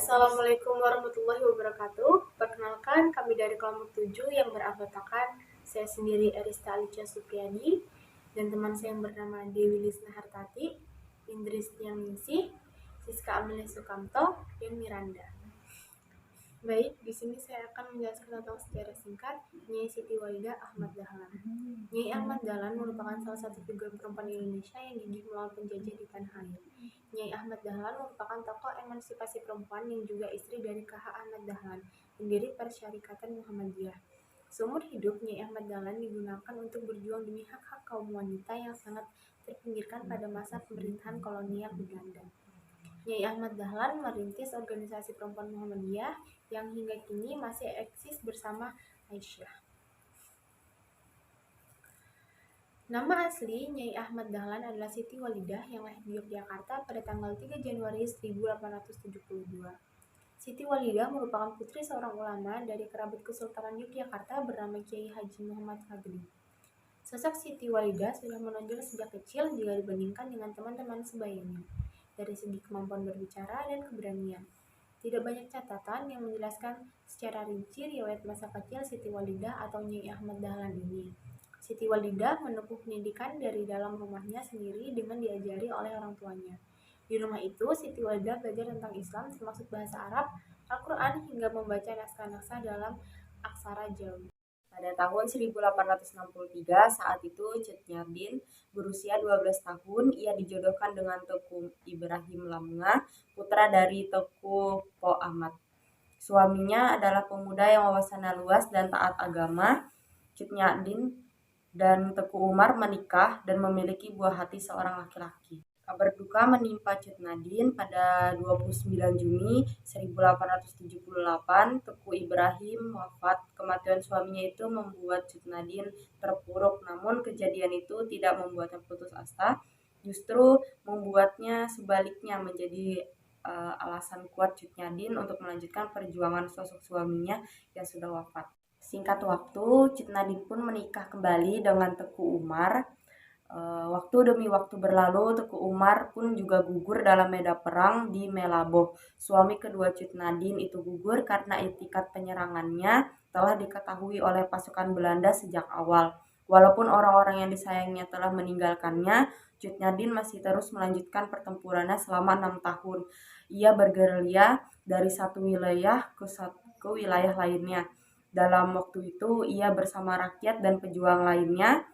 Assalamualaikum warahmatullahi wabarakatuh. Perkenalkan, kami dari kelompok 7 yang beranggotakan saya sendiri Erista Alicia Supriyadi dan teman saya yang bernama Dewi Lisna Hartati, Indris Tiangningsih, Siska Amelia Sukamto, dan Miranda. Baik, di sini saya akan menjelaskan tentang sejarah singkat Nyai Siti Walidah Ahmad Dahlan. Nyai Ahmad Dahlan merupakan salah satu figur perempuan Indonesia yang gigih melawan penjajah di tanah air. Nyai Ahmad Dahlan merupakan tokoh emansipasi perempuan yang juga istri dari K.H. Ahmad Dahlan, pendiri Persyarikatan Muhammadiyah. Seumur hidup, Nyai Ahmad Dahlan digunakan untuk berjuang demi hak-hak kaum wanita yang sangat terpinggirkan pada masa pemerintahan kolonial Belanda. Nyai Ahmad Dahlan merintis organisasi perempuan Muhammadiyah yang hingga kini masih eksis bersama Aisyah. Nama asli Nyai Ahmad Dahlan adalah Siti Walidah yang lahir di Yogyakarta pada tanggal 3 Januari 1872. Siti Walidah merupakan putri seorang ulama dari kerabat Kesultanan Yogyakarta bernama Kiai Haji Muhammad Fadli. Sosok Siti Walidah sudah menonjol sejak kecil jika dibandingkan dengan teman-teman sebayanya, dari segi kemampuan berbicara dan keberanian. Tidak banyak catatan yang menjelaskan secara rinci riwayat masa kecil Siti Walidah atau Nyai Ahmad Dahlan ini. Siti Walidah menempuh pendidikan dari dalam rumahnya sendiri dengan diajari oleh orang tuanya. Di rumah itu, Siti Walidah belajar tentang Islam termasuk bahasa Arab, Al-Quran, hingga membaca naskah-naskah dalam aksara Jawi. Pada tahun 1863, saat itu Cut Nyadin berusia 12 tahun, ia dijodohkan dengan Teku Ibrahim Lamngah, putra dari Teku Po Ahmad. Suaminya adalah pemuda yang wawasannya luas dan taat agama. Cut Nyadin dan Teku Umar menikah dan memiliki buah hati seorang laki-laki. Kabar duka menimpa Cut Nyadin pada 29 Juni 1878. Teku Ibrahim wafat. Kematian suaminya itu membuat Cut Nyadin terpuruk, namun kejadian itu tidak membuatnya putus asa, justru membuatnya sebaliknya menjadi alasan kuat Cut Nyadin untuk melanjutkan perjuangan sosok suaminya yang sudah wafat. Singkat waktu, Cut Nyadin pun menikah kembali dengan Teku Umar. Waktu demi waktu berlalu, Teku Umar pun juga gugur dalam medan perang di Melaboh. Suami kedua Cut Nyadin itu gugur karena itikat penyerangannya telah diketahui oleh pasukan Belanda sejak awal. Walaupun orang-orang yang disayanginya telah meninggalkannya, Cut Nyadin masih terus melanjutkan pertempurannya selama 6 tahun. Ia bergerilya dari satu wilayah ke wilayah lainnya. Dalam waktu itu, ia bersama rakyat dan pejuang lainnya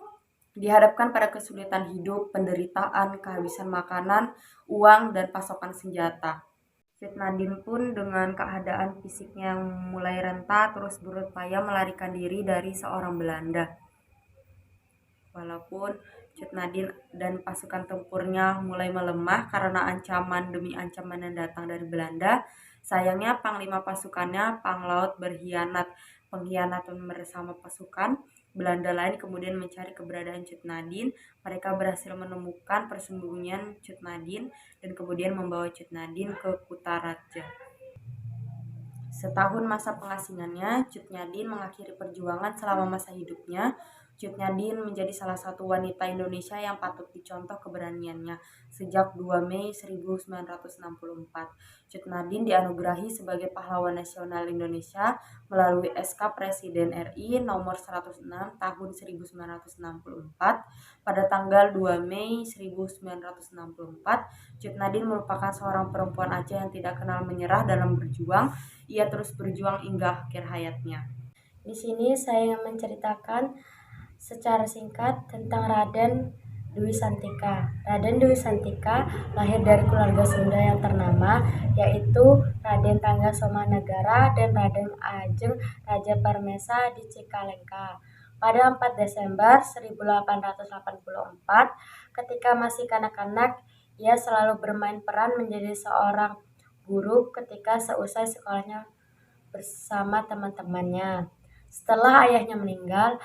dihadapkan pada kesulitan hidup, penderitaan, kehabisan makanan, uang, dan pasokan senjata. Cut Nyadin pun dengan keadaan fisiknya yang mulai renta terus berupaya melarikan diri dari seorang Belanda. Walaupun Cut Nyadin dan pasukan tempurnya mulai melemah karena ancaman demi ancaman yang datang dari Belanda, sayangnya panglima pasukannya, Panglaut, berkhianat. Pengkhianatan bersama pasukan Belanda lain kemudian mencari keberadaan Cut Nyadin. Mereka berhasil menemukan persembunyian Cut Nyadin dan kemudian membawa Cut Nyadin ke Kutaraja. Setahun masa pengasingannya, Cut Nyadin mengakhiri perjuangan selama masa hidupnya. Cut Nyadin menjadi salah satu wanita Indonesia yang patut dicontoh keberaniannya. Sejak 2 Mei 1964, Cut Nyadin dianugerahi sebagai Pahlawan Nasional Indonesia melalui SK Presiden RI nomor 106 tahun 1964. Pada tanggal 2 Mei 1964, Cut Nyadin merupakan seorang perempuan Aceh yang tidak kenal menyerah dalam berjuang. Ia terus berjuang hingga akhir hayatnya. Di sini saya ingin menceritakan secara singkat tentang Raden Dwi Santika. Raden Dwi Santika lahir dari keluarga Sunda yang ternama, yaitu Raden Tangga Somanegara dan Raden Ajeng Raja Parmesa di Cicalengka. Pada 4 Desember 1884, ketika masih kanak-kanak, ia selalu bermain peran menjadi seorang guru ketika seusai sekolahnya bersama teman-temannya. Setelah ayahnya meninggal,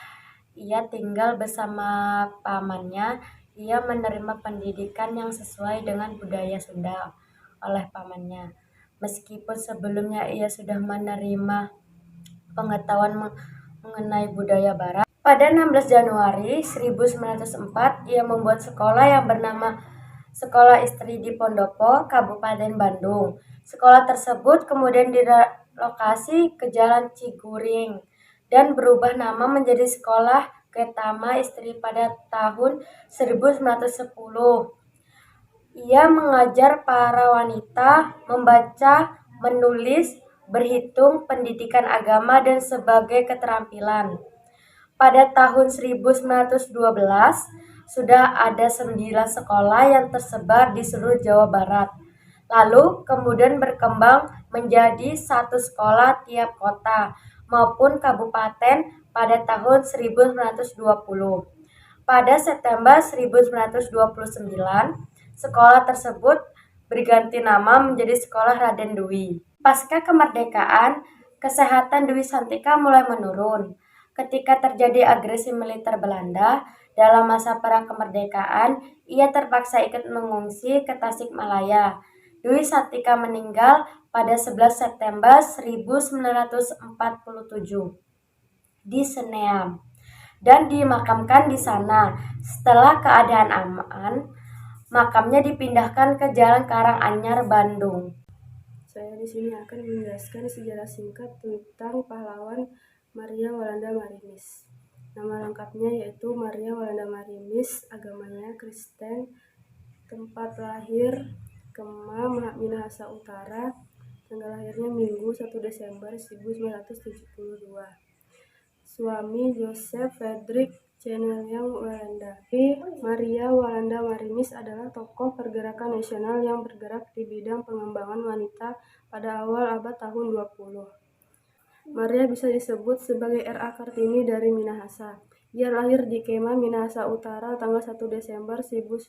ia tinggal bersama pamannya. Ia menerima pendidikan yang sesuai dengan budaya Sunda oleh pamannya. Meskipun sebelumnya ia sudah menerima pengetahuan mengenai budaya Barat. Pada 16 Januari 1904, ia membuat sekolah yang bernama sekolah istri di Pondopo, Kabupaten Bandung. Sekolah tersebut kemudian direlokasi ke Jalan Ciguring dan berubah nama menjadi Sekolah Gautama Istri pada tahun 1910. Ia mengajar para wanita membaca, menulis, berhitung, pendidikan agama, dan sebagai keterampilan. Pada tahun 1912, sudah ada 9 sekolah yang tersebar di seluruh Jawa Barat. Lalu kemudian berkembang menjadi 1 sekolah tiap kota maupun kabupaten pada tahun 1920. Pada September 1929, sekolah tersebut berganti nama menjadi Sekolah Raden Dwi. Pasca kemerdekaan, kesehatan Dwi Santika mulai menurun. Ketika terjadi agresi militer Belanda dalam masa Perang Kemerdekaan, ia terpaksa ikut mengungsi ke Tasikmalaya. Dwi Santika meninggal pada 11 September 1947 di Seneam dan dimakamkan di sana. Setelah keadaan aman, makamnya dipindahkan ke Jalan Karanganyar, Bandung. Saya di sini akan menjelaskan sejarah singkat tentang pahlawan Maria Walanda Marimis. Nama lengkapnya yaitu Maria Walanda Marimis, agamanya Kristen, tempat lahir Kemah, Minahasa Utara, tanggal lahirnya Minggu 1 Desember 1972. Suami Joseph Frederick Ceneliang Walanda. Maria Walanda Marimis adalah tokoh pergerakan nasional yang bergerak di bidang pengembangan wanita pada awal abad tahun 20. Maria bisa disebut sebagai R.A. Kartini dari Minahasa. Ia lahir di Kemah, Minahasa Utara tanggal 1 Desember 1972.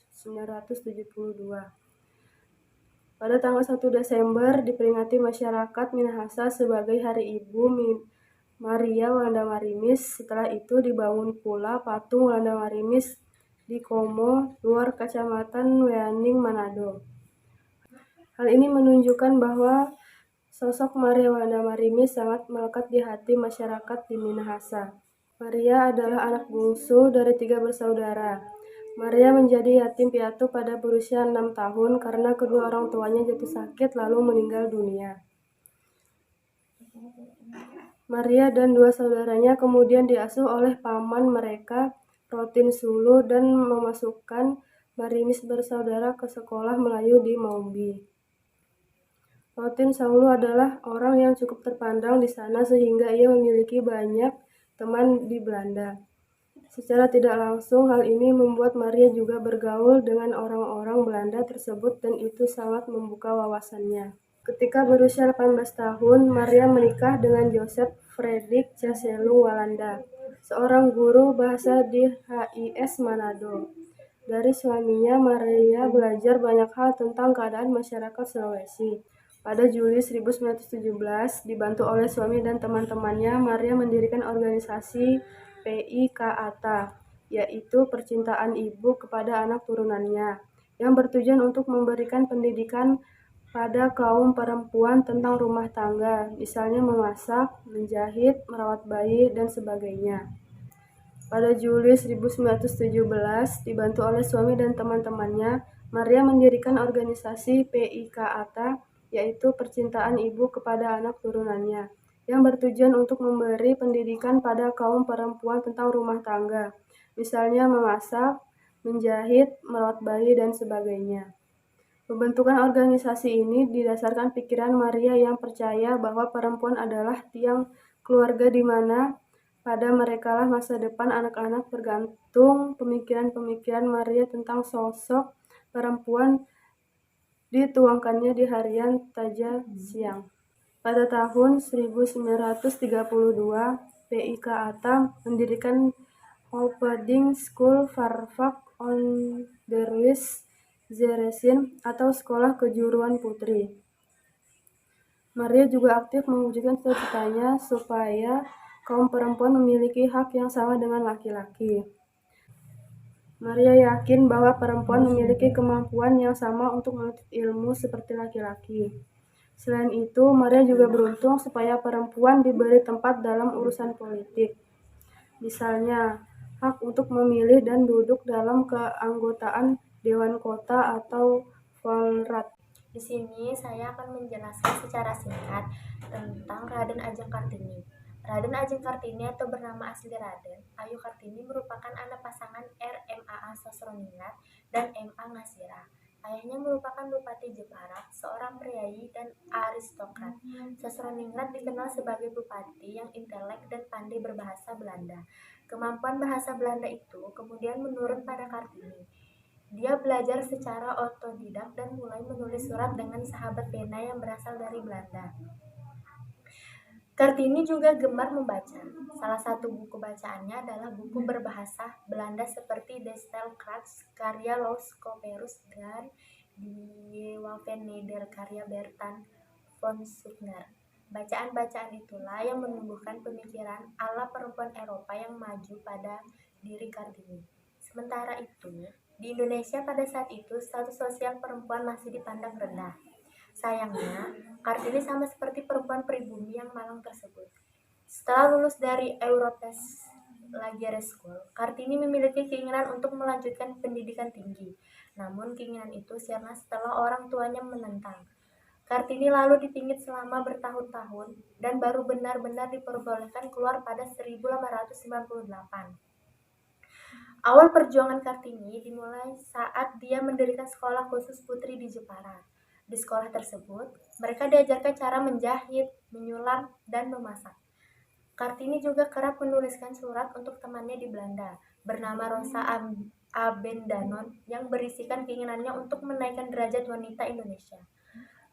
Pada tanggal 1 Desember diperingati masyarakat Minahasa sebagai Hari Ibu Maria Walanda Marimis. Setelah itu dibangun pula patung Walanda Marimis di Komo, luar Kecamatan Weaning, Manado. Hal ini menunjukkan bahwa sosok Maria Walanda Marimis sangat melekat di hati masyarakat di Minahasa. Maria adalah anak bungsu dari 3 bersaudara. Maria menjadi yatim piatu pada berusia 6 tahun karena kedua orang tuanya jatuh sakit lalu meninggal dunia. Maria dan 2 saudaranya kemudian diasuh oleh paman mereka, Rotin Sulu, dan memasukkan Marimis bersaudara ke sekolah Melayu di Maumbi. Rotin Sulu adalah orang yang cukup terpandang di sana sehingga ia memiliki banyak teman di Belanda. Secara tidak langsung, hal ini membuat Maria juga bergaul dengan orang-orang Belanda tersebut dan itu sangat membuka wawasannya. Ketika berusia 18 tahun, Maria menikah dengan Joseph Frederick Caselung Walanda, seorang guru bahasa di HIS Manado. Dari suaminya, Maria belajar banyak hal tentang keadaan masyarakat Sulawesi. Pada Juli 1917, dibantu oleh suami dan teman-temannya, Maria mendirikan organisasi PIKATA, yaitu Percintaan Ibu kepada Anak Turunannya, yang bertujuan untuk memberikan pendidikan pada kaum perempuan tentang rumah tangga, misalnya memasak, menjahit, merawat bayi, dan sebagainya. Pada Juli 1917, dibantu oleh suami dan teman-temannya, Maria mendirikan organisasi PIKATA, yaitu Percintaan Ibu kepada Anak Turunannya, yang bertujuan untuk memberi pendidikan pada kaum perempuan tentang rumah tangga, misalnya memasak, menjahit, merawat bayi, dan sebagainya. Pembentukan organisasi ini didasarkan pikiran Maria yang percaya bahwa perempuan adalah tiang keluarga di mana pada merekalah masa depan anak-anak bergantung. Pemikiran-pemikiran Maria tentang sosok perempuan dituangkannya di harian Taja Siang. Pada tahun 1932, PIKATA mendirikan Opleiding School Varvak Onderwijs Zeresin atau Sekolah Kejuruan Putri. Maria juga aktif mewujudkan cita-citanya supaya kaum perempuan memiliki hak yang sama dengan laki-laki. Maria yakin bahwa perempuan memiliki kemampuan yang sama untuk menuntut ilmu seperti laki-laki. Selain itu, Maria juga beruntung supaya perempuan diberi tempat dalam urusan politik. Misalnya, hak untuk memilih dan duduk dalam keanggotaan Dewan Kota atau Volrat. Di sini saya akan menjelaskan secara singkat tentang Raden Ajeng Kartini. Raden Ajeng Kartini atau bernama asli Raden Ayu Kartini merupakan anak pasangan R.M.A.A. Sosroningrat dan M.A. Ngasirah. Ayahnya merupakan Bupati Jepara, seorang priayi dan aristokrat. Sosroningrat dikenal sebagai bupati yang intelek dan pandai berbahasa Belanda. Kemampuan bahasa Belanda itu kemudian menurun pada Kartini. Dia belajar secara otodidak dan mulai menulis surat dengan sahabat pena yang berasal dari Belanda. Kartini juga gemar membaca. Salah satu buku bacaannya adalah buku berbahasa Belanda seperti De Stijlkracht karya Louis Couperus dan Die Waffen-Neder karya Bertrand von Suttner. Bacaan-bacaan itulah yang menumbuhkan pemikiran ala perempuan Eropa yang maju pada diri Kartini. Sementara itu, di Indonesia pada saat itu, status sosial perempuan masih dipandang rendah. Sayangnya, Kartini sama seperti perempuan pribumi yang malang tersebut. Setelah lulus dari Europes Lagiere School, Kartini memiliki keinginan untuk melanjutkan pendidikan tinggi. Namun keinginan itu sirna setelah orang tuanya menentang. Kartini lalu dipingit selama bertahun-tahun dan baru benar-benar diperbolehkan keluar pada 1898. Awal perjuangan Kartini dimulai saat dia mendirikan sekolah khusus putri di Jepara. Di sekolah tersebut, mereka diajarkan cara menjahit, menyulam, dan memasak. Kartini juga kerap menuliskan surat untuk temannya di Belanda, bernama Rosa Abendanon, yang berisikan keinginannya untuk menaikkan derajat wanita Indonesia.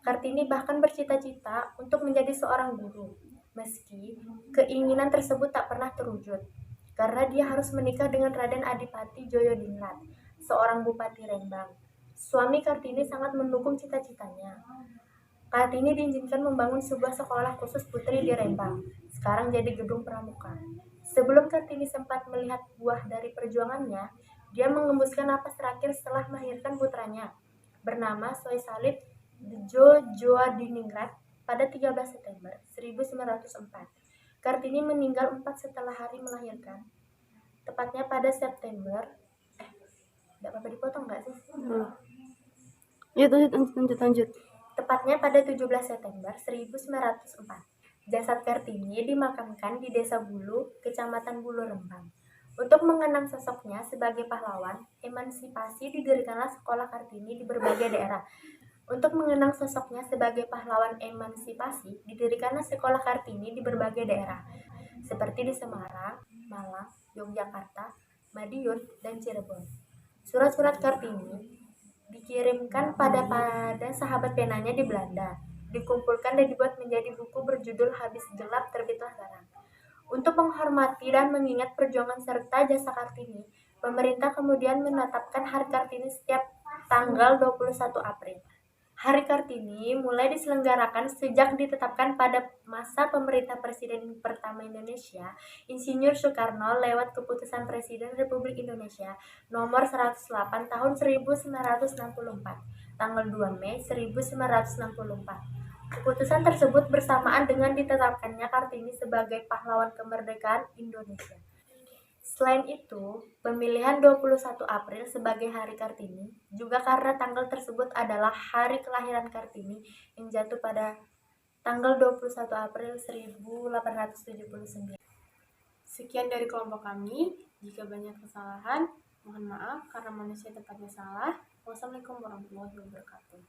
Kartini bahkan bercita-cita untuk menjadi seorang guru, meski keinginan tersebut tak pernah terwujud. Karena dia harus menikah dengan Raden Adipati Djoyo-Dingrat, seorang bupati Rembang. Suami Kartini sangat mendukung cita-citanya. Kartini diizinkan membangun sebuah sekolah khusus putri di Rembang, sekarang jadi gedung pramuka. Sebelum Kartini sempat melihat buah dari perjuangannya, dia mengembuskan napas terakhir setelah melahirkan putranya, bernama Soisalip Djoyo-Diningrat pada 13 September 1904. Kartini meninggal 4 setelah hari melahirkan, tepatnya pada September. Tidak apa-apa dipotong nggak sih? Ya, lanjut. Tepatnya pada 17 September 1904. Jasad Kartini dimakamkan di Desa Bulu, Kecamatan Bulu Rembang. Untuk mengenang sosoknya sebagai pahlawan emansipasi, didirikanlah sekolah Kartini di berbagai daerah. Untuk mengenang sosoknya sebagai pahlawan emansipasi, didirikanlah sekolah Kartini di berbagai daerah, seperti di Semarang, Malang, Yogyakarta, Madiun, dan Cirebon. Surat-surat Kartini dikirimkan pada sahabat penanya di Belanda, dikumpulkan dan dibuat menjadi buku berjudul Habis Gelap Terbitlah Terang. Untuk menghormati dan mengingat perjuangan serta jasa Kartini, pemerintah kemudian menetapkan Hari Kartini setiap tanggal 21 April. Hari Kartini mulai diselenggarakan sejak ditetapkan pada masa pemerintah Presiden pertama Indonesia, Insinyur Soekarno, lewat Keputusan Presiden Republik Indonesia Nomor 108 Tahun 1964, tanggal 2 Mei 1964. Keputusan tersebut bersamaan dengan ditetapkannya Kartini sebagai pahlawan kemerdekaan Indonesia. Selain itu, pemilihan 21 April sebagai Hari Kartini juga karena tanggal tersebut adalah hari kelahiran Kartini yang jatuh pada tanggal 21 April 1879. Sekian dari kelompok kami. Jika banyak kesalahan, mohon maaf karena manusia tempatnya salah. Wassalamualaikum warahmatullahi wabarakatuh.